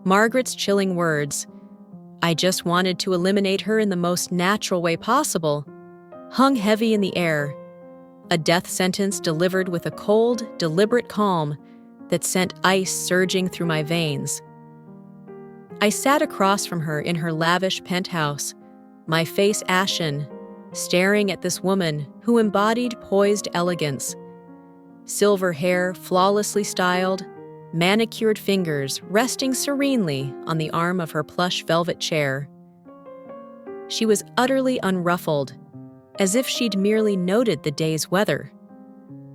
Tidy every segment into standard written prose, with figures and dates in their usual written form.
Margaret's chilling words, "I just wanted to eliminate her in the most natural way possible," hung heavy in the air, a death sentence delivered with a cold, deliberate calm that sent ice surging through my veins. I sat across from her in her lavish penthouse, my face ashen, staring at this woman who embodied poised elegance. Silver hair flawlessly styled, manicured fingers resting serenely on the arm of her plush velvet chair. She was utterly unruffled, as if she'd merely noted the day's weather.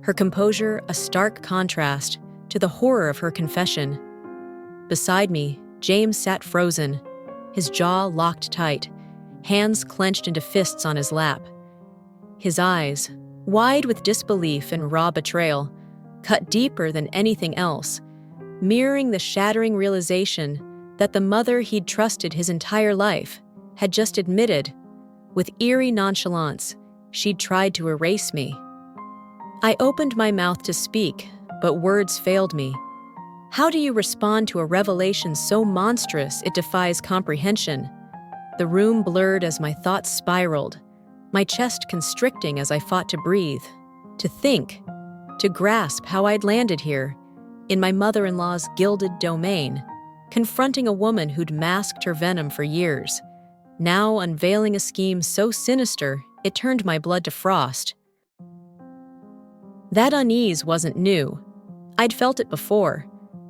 Her composure a stark contrast to the horror of her confession. Beside me, James sat frozen, his jaw locked tight, hands clenched into fists on his lap. His eyes, wide with disbelief and raw betrayal, cut deeper than anything else, mirroring the shattering realization that the mother he'd trusted his entire life had just admitted, with eerie nonchalance, she'd tried to erase me. I opened my mouth to speak, but words failed me. How do you respond to a revelation so monstrous it defies comprehension? The room blurred as my thoughts spiraled, my chest constricting as I fought to breathe, to think, to grasp how I'd landed here, in my mother-in-law's gilded domain, confronting a woman who'd masked her venom for years, now unveiling a scheme so sinister it turned my blood to frost. That unease wasn't new. I'd felt it before,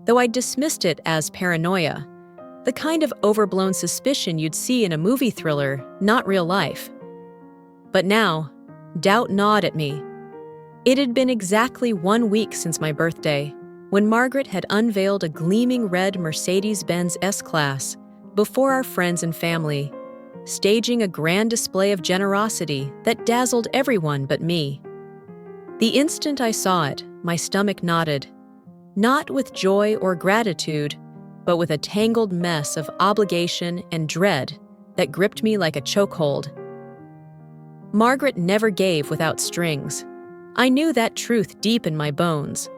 though I'd dismissed it as paranoia, the kind of overblown suspicion you'd see in a movie thriller, not real life. But now, doubt gnawed at me. It had been exactly 1 week since my birthday, when Margaret had unveiled a gleaming red Mercedes-Benz S-Class before our friends and family, staging a grand display of generosity that dazzled everyone but me. The instant I saw it, my stomach knotted, not with joy or gratitude, but with a tangled mess of obligation and dread that gripped me like a chokehold. Margaret never gave without strings. I knew that truth deep in my bones,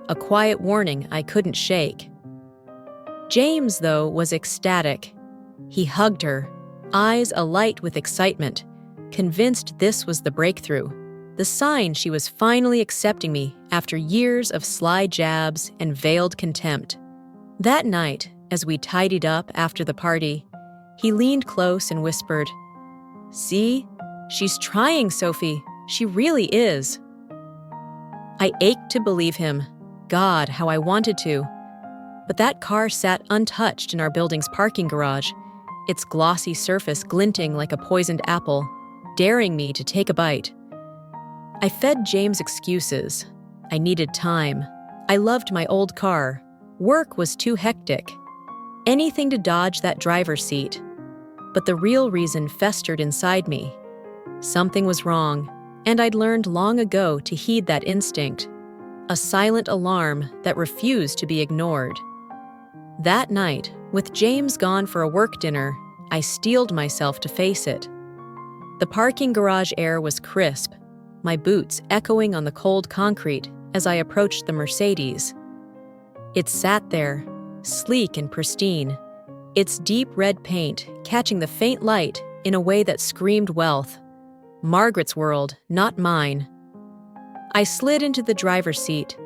a quiet warning I couldn't shake. James, though, was ecstatic. He hugged her, eyes alight with excitement, convinced this was the breakthrough, the sign she was finally accepting me after years of sly jabs and veiled contempt. That night, as we tidied up after the party, he leaned close and whispered, "See? She's trying, Sophie. She really is." I ached to believe him. God, how I wanted to. But that car sat untouched in our building's parking garage, its glossy surface glinting like a poisoned apple, daring me to take a bite. I fed James excuses. I needed time. I loved my old car. Work was too hectic. Anything to dodge that driver's seat. But the real reason festered inside me. Something was wrong, and I'd learned long ago to heed that instinct, a silent alarm that refused to be ignored. That night, with James gone for a work dinner, I steeled myself to face it. The parking garage air was crisp, my boots echoing on the cold concrete as I approached the Mercedes. It sat there, sleek and pristine, its deep red paint catching the faint light in a way that screamed wealth. Margaret's world, not mine. I slid into the driver's seat,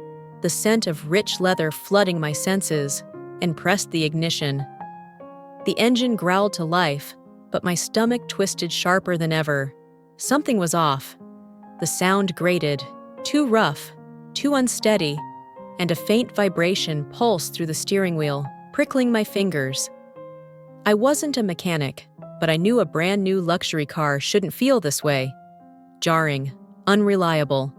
the scent of rich leather flooding my senses, and pressed the ignition. The engine growled to life, but my stomach twisted sharper than ever. Something was off. The sound grated, too rough, too unsteady, and a faint vibration pulsed through the steering wheel, prickling my fingers. I wasn't a mechanic, but I knew a brand new luxury car shouldn't feel this way. Jarring, unreliable.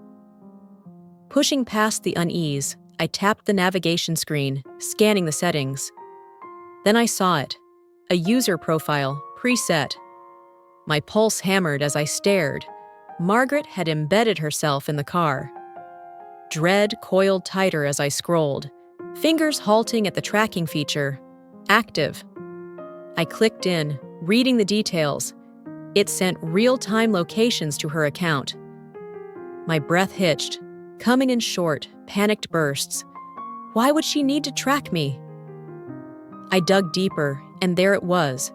Pushing past the unease, I tapped the navigation screen, scanning the settings. Then I saw it, a user profile, preset. My pulse hammered as I stared. Margaret had embedded herself in the car. Dread coiled tighter as I scrolled, fingers halting at the tracking feature. Active. I clicked in, reading the details. It sent real-time locations to her account. My breath hitched, coming in short, panicked bursts. Why would she need to track me? I dug deeper, and there it was.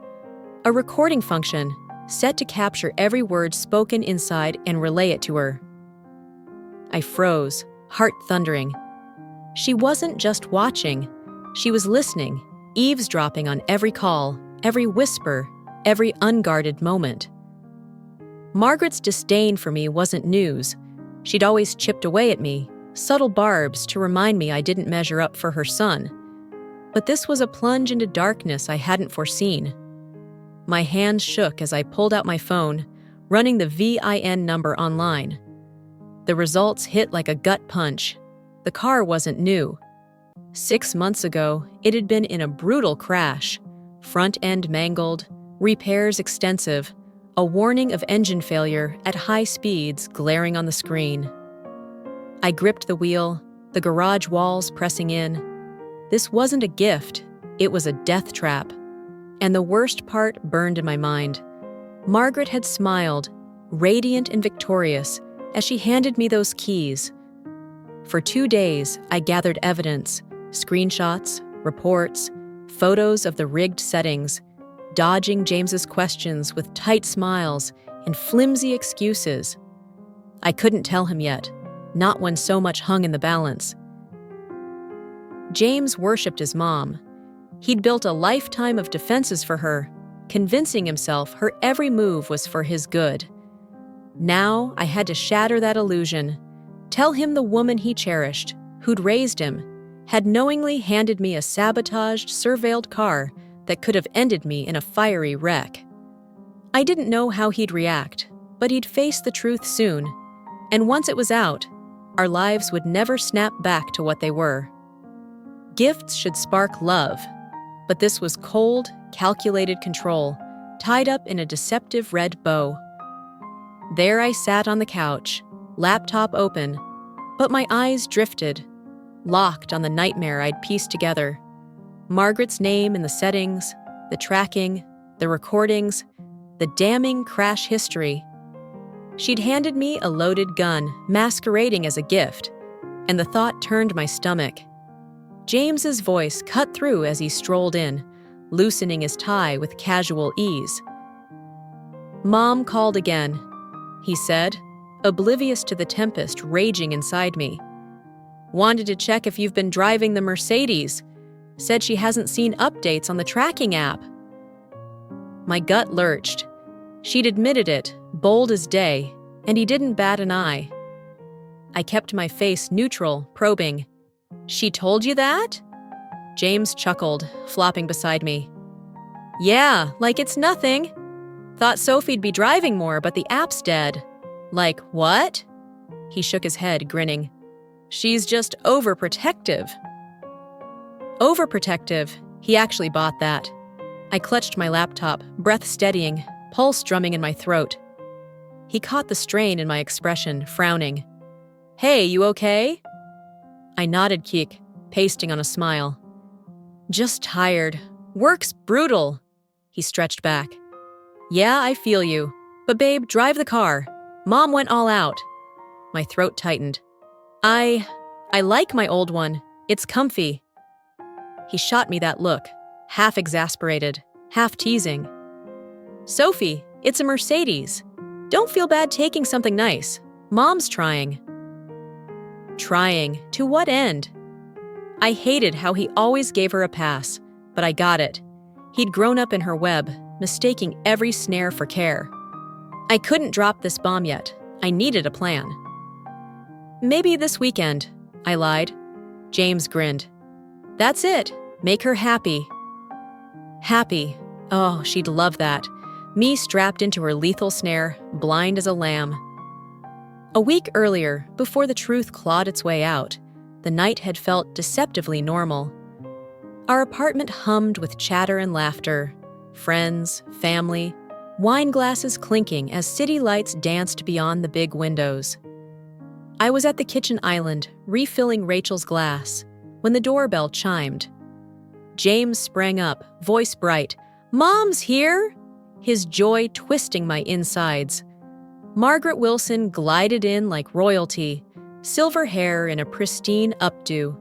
A recording function, set to capture every word spoken inside and relay it to her. I froze, heart thundering. She wasn't just watching, she was listening, eavesdropping on every call, every whisper, every unguarded moment. Margaret's disdain for me wasn't news. She'd always chipped away at me, subtle barbs to remind me I didn't measure up for her son. But this was a plunge into darkness I hadn't foreseen. My hands shook as I pulled out my phone, running the VIN number online. The results hit like a gut punch. The car wasn't new. 6 months ago, it had been in a brutal crash. Front end mangled, repairs extensive, a warning of engine failure at high speeds glaring on the screen. I gripped the wheel, the garage walls pressing in. This wasn't a gift, it was a death trap. And the worst part burned in my mind. Margaret had smiled, radiant and victorious, as she handed me those keys. For 2 days, I gathered evidence, screenshots, reports, photos of the rigged settings, dodging James's questions with tight smiles and flimsy excuses. I couldn't tell him yet, not when so much hung in the balance. James worshipped his mom. He'd built a lifetime of defenses for her, convincing himself her every move was for his good. Now I had to shatter that illusion, tell him the woman he cherished, who'd raised him, had knowingly handed me a sabotaged, surveilled car that could have ended me in a fiery wreck. I didn't know how he'd react, but he'd face the truth soon, and once it was out, our lives would never snap back to what they were. Gifts should spark love, but this was cold, calculated control, tied up in a deceptive red bow. There I sat on the couch, laptop open, but my eyes drifted, locked on the nightmare I'd pieced together. Margaret's name in the settings, the tracking, the recordings, the damning crash history. She'd handed me a loaded gun, masquerading as a gift, and the thought turned my stomach. James's voice cut through as he strolled in, loosening his tie with casual ease. "Mom called again," he said, oblivious to the tempest raging inside me. "Wanted to check if you've been driving the Mercedes. Said she hasn't seen updates on the tracking app." My gut lurched. She'd admitted it, bold as day, and he didn't bat an eye. I kept my face neutral, probing. "She told you that?" James chuckled, flopping beside me. "Yeah, like it's nothing. Thought Sophie'd be driving more, but the app's dead." "Like what?" He shook his head, grinning. "She's just overprotective." Overprotective. He actually bought that. I clutched my laptop, breath steadying, pulse drumming in my throat. He caught the strain in my expression, frowning. "Hey, you okay?" I nodded, pasting on a smile. "Just tired. Work's brutal." He stretched back. "Yeah, I feel you. But babe, drive the car. Mom went all out." My throat tightened. I like my old one. It's comfy." He shot me that look, half exasperated, half teasing. "Sophie, it's a Mercedes. Don't feel bad taking something nice. Mom's trying." Trying? To what end? I hated how he always gave her a pass, but I got it. He'd grown up in her web, mistaking every snare for care. I couldn't drop this bomb yet. I needed a plan. "Maybe this weekend," I lied. James grinned. "That's it. Make her happy." Happy. Oh, she'd love that. Me strapped into her lethal snare, blind as a lamb. A week earlier, before the truth clawed its way out, the night had felt deceptively normal. Our apartment hummed with chatter and laughter, friends, family, wine glasses clinking as city lights danced beyond the big windows. I was at the kitchen island, refilling Rachel's glass, when the doorbell chimed. James sprang up, voice bright. "Mom's here!" His joy twisting my insides. Margaret Wilson glided in like royalty, silver hair in a pristine updo,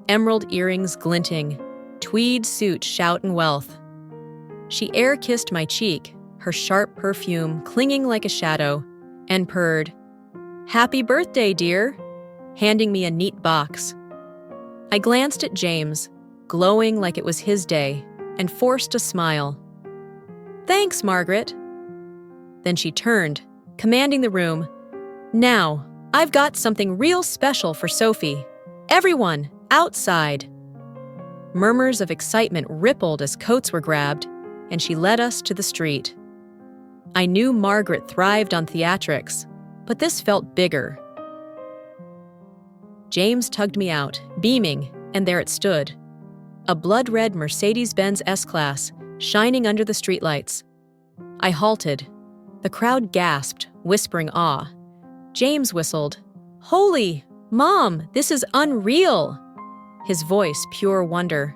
emerald earrings glinting, tweed suit shoutin' wealth. She air-kissed my cheek, her sharp perfume clinging like a shadow, and purred, "Happy birthday, dear," handing me a neat box. I glanced at James, glowing like it was his day, and forced a smile. "Thanks, Margaret." Then she turned, commanding the room, "Now, I've got something real special for Sophie. Everyone, outside." Murmurs of excitement rippled as coats were grabbed, and she led us to the street. I knew Margaret thrived on theatrics, but this felt bigger. James tugged me out, beaming, and there it stood. A blood-red Mercedes-Benz S-Class, shining under the streetlights. I halted. The crowd gasped, whispering awe. James whistled, "Holy, Mom, this is unreal!" His voice pure wonder.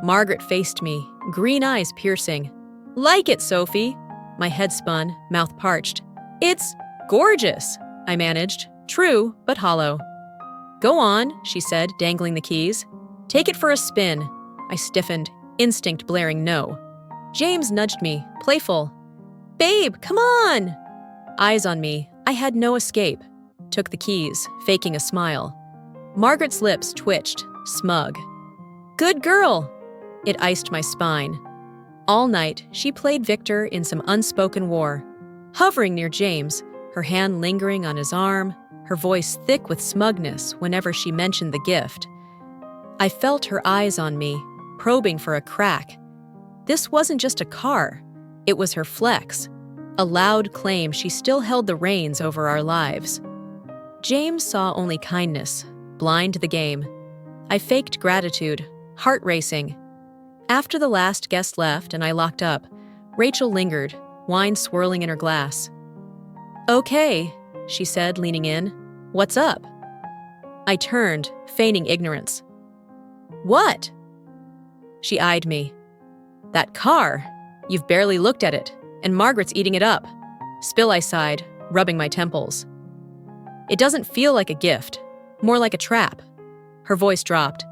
Margaret faced me, green eyes piercing. "Like it, Sophie?" My head spun, mouth parched. "It's gorgeous," I managed, true but hollow. "Go on," she said, dangling the keys. "Take it for a spin." I stiffened, instinct blaring no. James nudged me, playful. "Babe, come on!" Eyes on me, I had no escape. Took the keys, faking a smile. Margaret's lips twitched, smug. "Good girl!" It iced my spine. All night, she played Victor in some unspoken war, hovering near James, her hand lingering on his arm, her voice thick with smugness whenever she mentioned the gift. I felt her eyes on me, probing for a crack. This wasn't just a car. It was her flex, a loud claim she still held the reins over our lives. James saw only kindness, blind to the game. I faked gratitude, heart racing. After the last guest left and I locked up, Rachel lingered, wine swirling in her glass. "Okay," she said, leaning in. "What's up?" I turned, feigning ignorance. "What?" She eyed me. "That car. You've barely looked at it, and Margaret's eating it up." Spill, I sighed, rubbing my temples. "It doesn't feel like a gift, more like a trap." Her voice dropped.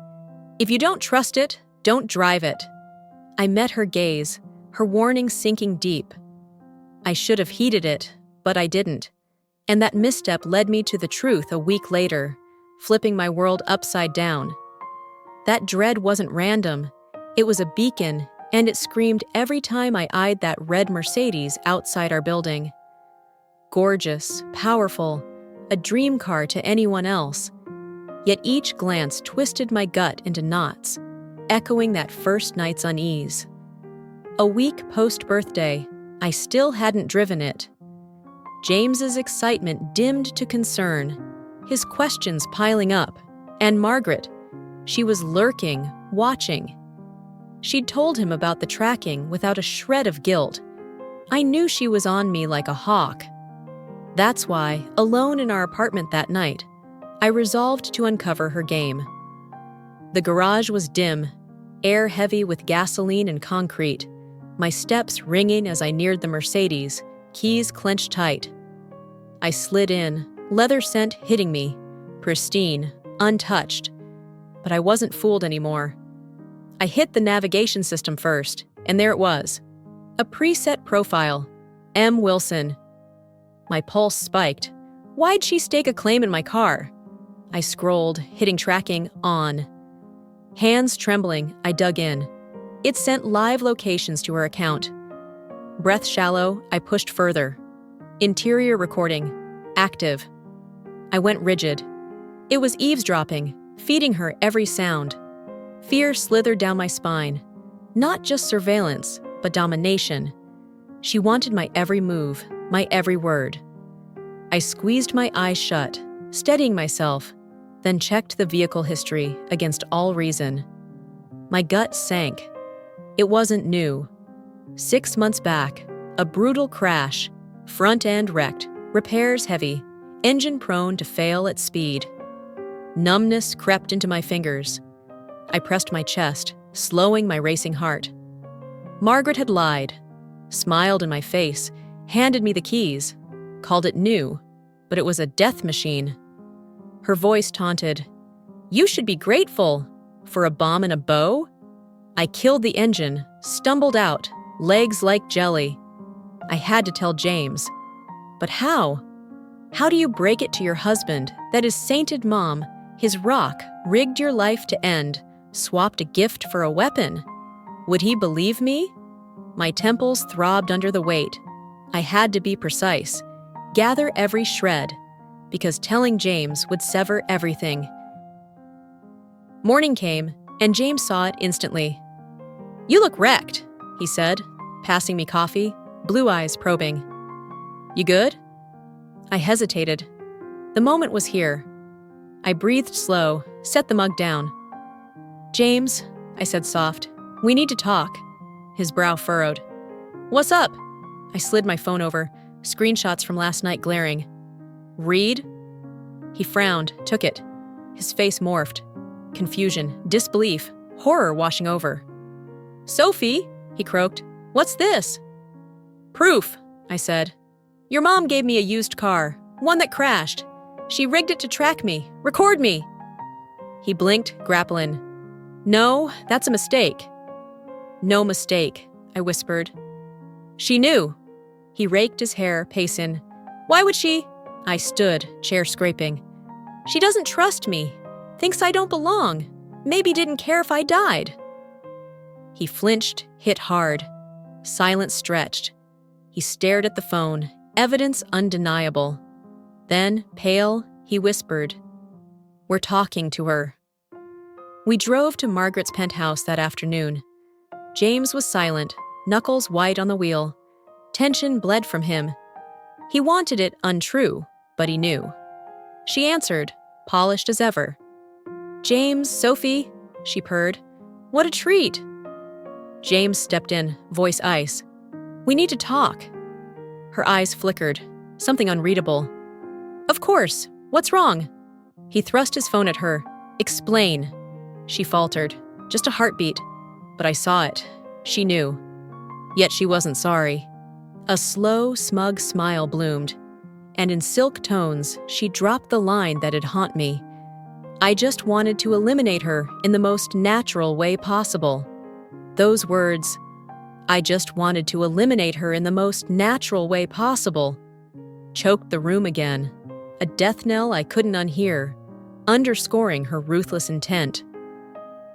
"If you don't trust it, don't drive it." I met her gaze, her warning sinking deep. I should have heeded it, but I didn't. And that misstep led me to the truth a week later, flipping my world upside down. That dread wasn't random. It was a beacon, and it screamed every time I eyed that red Mercedes outside our building. Gorgeous, powerful, a dream car to anyone else. Yet each glance twisted my gut into knots, echoing that first night's unease. A week post-birthday, I still hadn't driven it. James's excitement dimmed to concern, his questions piling up, and Margaret, she was lurking, watching. She'd told him about the tracking without a shred of guilt. I knew she was on me like a hawk. That's why, alone in our apartment that night, I resolved to uncover her game. The garage was dim, air heavy with gasoline and concrete, my steps ringing as I neared the Mercedes, keys clenched tight. I slid in, leather scent hitting me, pristine, untouched. But I wasn't fooled anymore. I hit the navigation system first, and there it was. A preset profile, M. Wilson. My pulse spiked. Why'd she stake a claim in my car? I scrolled, hitting tracking on. Hands trembling, I dug in. It sent live locations to her account. Breath shallow, I pushed further. Interior recording, active. I went rigid. It was eavesdropping, feeding her every sound. Fear slithered down my spine. Not just surveillance, but domination. She wanted my every move, my every word. I squeezed my eyes shut, steadying myself, then checked the vehicle history against all reason. My gut sank. It wasn't new. 6 months back, a brutal crash, front end wrecked, repairs heavy, engine prone to fail at speed. Numbness crept into my fingers. I pressed my chest, slowing my racing heart. Margaret had lied, smiled in my face, handed me the keys, called it new, but it was a death machine. Her voice taunted, "You should be grateful. For a bomb and a bow?" I killed the engine, stumbled out, legs like jelly. I had to tell James. But how? How do you break it to your husband that his sainted mom, his rock, rigged your life to end, swapped a gift for a weapon? Would he believe me? My temples throbbed under the weight. I had to be precise, gather every shred, because telling James would sever everything. Morning came, and James saw it instantly. "You look wrecked," he said, passing me coffee, blue eyes probing. "You good?" I hesitated. The moment was here. I breathed slow, set the mug down. "James," I said soft, "we need to talk." His brow furrowed. "What's up?" I slid my phone over, screenshots from last night glaring. "Read?" He frowned, took it. His face morphed. Confusion, disbelief, horror washing over. "Sophie," he croaked, "what's this?" "Proof," I said. "Your mom gave me a used car, one that crashed. She rigged it to track me, record me." He blinked, grappling. "No, that's a mistake." "No mistake," I whispered. "She knew." He raked his hair, pacing. "Why would she?" I stood, chair scraping. "She doesn't trust me. Thinks I don't belong. Maybe didn't care if I died." He flinched, hit hard. Silence stretched. He stared at the phone, evidence undeniable. Then, pale, he whispered, "We're talking to her." We drove to Margaret's penthouse that afternoon. James was silent, knuckles white on the wheel. Tension bled from him. He wanted it untrue, but he knew. She answered, polished as ever. "James, Sophie," she purred. "What a treat." James stepped in, voice ice. "We need to talk." Her eyes flickered, something unreadable. "Of course. What's wrong?" He thrust his phone at her. "Explain." She faltered, just a heartbeat. But I saw it. She knew. Yet she wasn't sorry. A slow, smug smile bloomed, and in silk tones, she dropped the line that'd haunt me. I just wanted to eliminate her in the most natural way possible. Those words, "I just wanted to eliminate her in the most natural way possible," choked the room again, a death knell I couldn't unhear, underscoring her ruthless intent.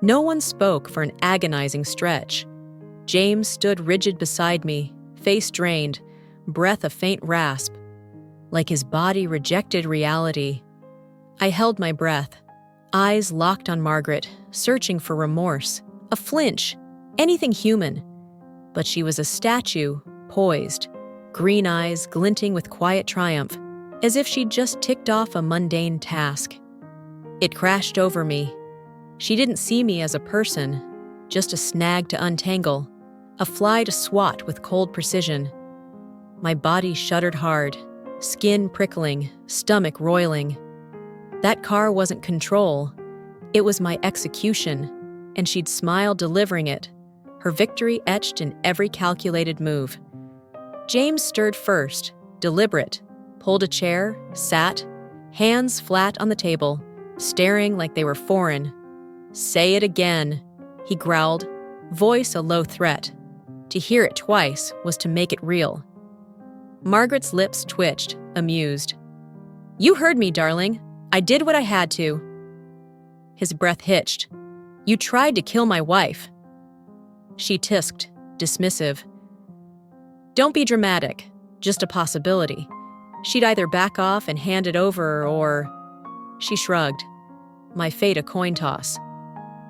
No one spoke for an agonizing stretch. James stood rigid beside me, face drained, breath a faint rasp, like his body rejected reality. I held my breath, eyes locked on Margaret, searching for remorse, a flinch, anything human. But she was a statue, poised, green eyes glinting with quiet triumph, as if she'd just ticked off a mundane task. It crashed over me. She didn't see me as a person, just a snag to untangle, a fly to swat with cold precision. My body shuddered hard, skin prickling, stomach roiling. That car wasn't control. It was my execution, and she'd smiled delivering it, her victory etched in every calculated move. James stirred first, deliberate, pulled a chair, sat, hands flat on the table, staring like they were foreign. "Say it again," he growled, voice a low threat. To hear it twice was to make it real. Margaret's lips twitched, amused. "You heard me, darling. I did what I had to." His breath hitched. "You tried to kill my wife." She tisked, dismissive. "Don't be dramatic. Just a possibility. She'd either back off and hand it over or—" She shrugged. My fate a coin toss.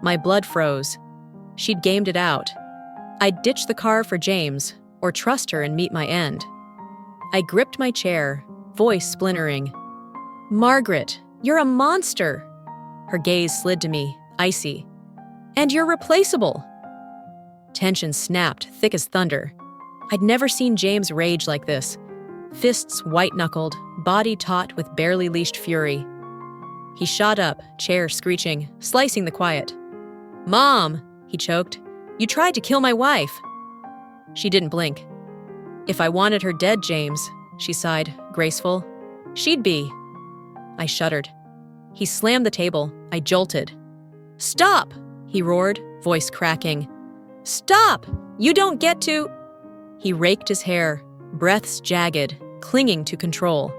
My blood froze. She'd gamed it out. I'd ditch the car for James, or trust her and meet my end. I gripped my chair, voice splintering. "Margaret, you're a monster!" Her gaze slid to me, icy. "And you're replaceable!" Tension snapped, thick as thunder. I'd never seen James rage like this. Fists white-knuckled, body taut with barely leashed fury. He shot up, chair screeching, slicing the quiet. "Mom!" he choked. "You tried to kill my wife!" She didn't blink. "If I wanted her dead, James," she sighed, graceful, "she'd be." I shuddered. He slammed the table. I jolted. "Stop!" he roared, voice cracking. "Stop! You don't get to—" He raked his hair, breaths jagged, clinging to control.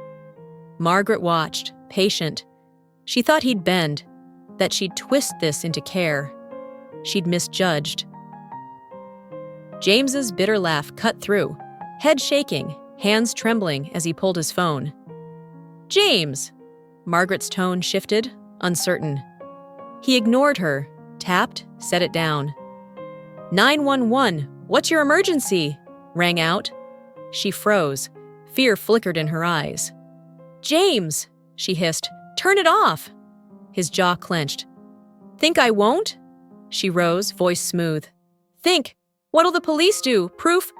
Margaret watched, patient. She thought he'd bend, that she'd twist this into care. She'd misjudged. James's bitter laugh cut through, head shaking, hands trembling as he pulled his phone. "James!" Margaret's tone shifted, uncertain. He ignored her, tapped, set it down. 911, what's your emergency?" rang out. She froze. Fear flickered in her eyes. "James!" she hissed. "Turn it off!" His jaw clenched. "Think I won't?" She rose, voice smooth. "Think! What'll the police do? Proof—"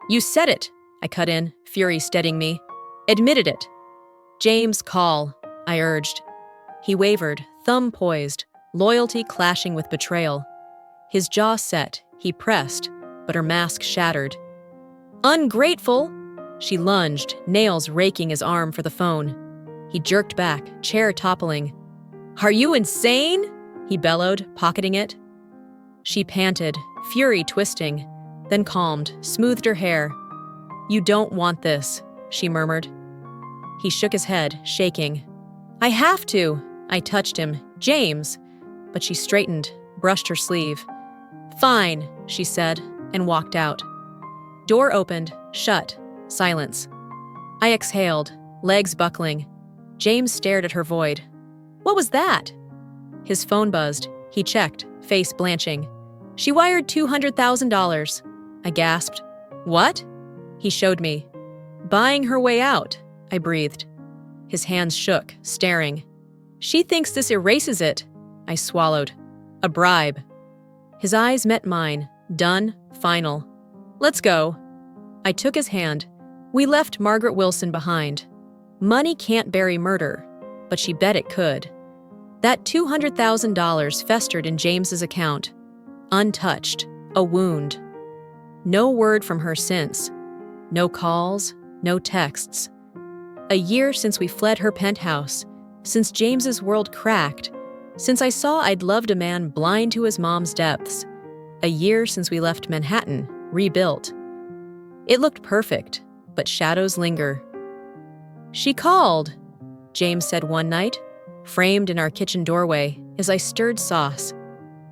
"You said it," I cut in, fury steadying me. "Admitted it." "James, call," I urged. He wavered, thumb poised, loyalty clashing with betrayal. His jaw set, he pressed, but her mask shattered. "Ungrateful!" She lunged, nails raking his arm for the phone. He jerked back, chair toppling. "Are you insane?" he bellowed, pocketing it. She panted, fury twisting, then calmed, smoothed her hair. "You don't want this," she murmured. He shook his head, shaking. "I have to." I touched him. "James." But she straightened, brushed her sleeve. "Fine," she said, and walked out. Door opened, shut, silence. I exhaled, legs buckling. James stared at her void. "What was that?" His phone buzzed. He checked, face blanching. "She wired $200,000. I gasped. "What?" He showed me. "Buying her way out," I breathed. His hands shook, staring. "She thinks this erases it." I swallowed. "A bribe." His eyes met mine, done, final. "Let's go." I took his hand. We left Margaret Wilson behind. Money can't bury murder, but she bet it could. That $200,000 festered in James's account, untouched, a wound. No word from her since. No calls, no texts. A year since we fled her penthouse, since James's world cracked, since I saw I'd loved a man blind to his mom's depths. A year since we left Manhattan, rebuilt. It looked perfect, but shadows linger. "She called," James said one night, framed in our kitchen doorway as I stirred sauce.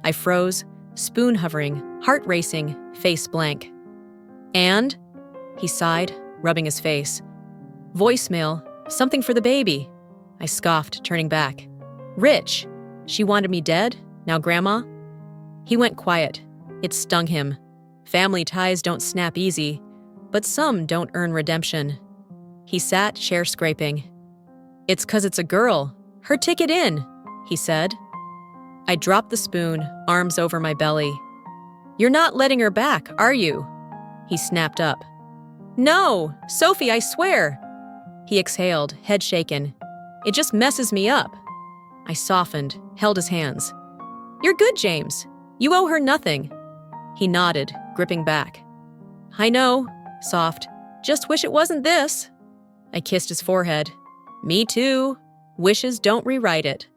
I froze, spoon hovering, heart racing, face blank. "And?" He sighed, rubbing his face. "Voicemail, something for the baby." I scoffed, turning back. "Rich. She wanted me dead, now Grandma?" He went quiet. It stung him. Family ties don't snap easy, but some don't earn redemption. He sat, chair scraping. "It's 'cause it's a girl. Her ticket in," he said. I dropped the spoon, arms over my belly. "You're not letting her back, are you?" He snapped up. "No, Sophie, I swear." He exhaled, head shaken. "It just messes me up." I softened, held his hands. "You're good, James. You owe her nothing." He nodded, gripping back. "I know," soft. "Just wish it wasn't this." I kissed his forehead. "Me too. Wishes don't rewrite it."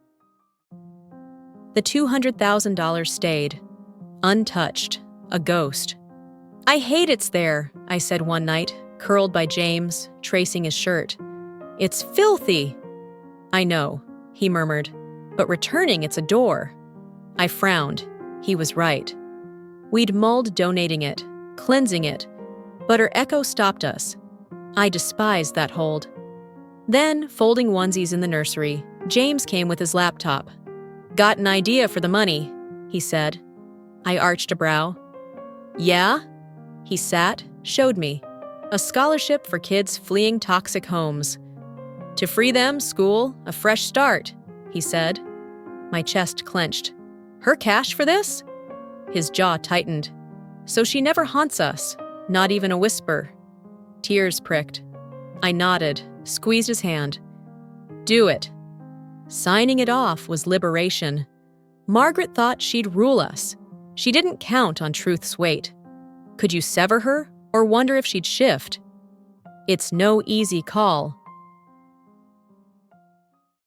The $200,000 stayed, untouched, a ghost. "I hate it's there," I said one night, curled by James, tracing his shirt. "It's filthy." "I know," he murmured, "but returning it's a door." I frowned. He was right. We'd mulled donating it, cleansing it, but her echo stopped us. I despised that hold. Then, folding onesies in the nursery, James came with his laptop. "Got an idea for the money," he said. I arched a brow. "Yeah?" He sat, showed me. "A scholarship for kids fleeing toxic homes. To free them, school, a fresh start," he said. My chest clenched. "Her cash for this?" His jaw tightened. "So she never haunts us, not even a whisper." Tears pricked. I nodded, squeezed his hand. "Do it." Signing it off was liberation. Margaret thought she'd rule us. She didn't count on truth's weight. Could you sever her, or wonder if she'd shift? It's no easy call,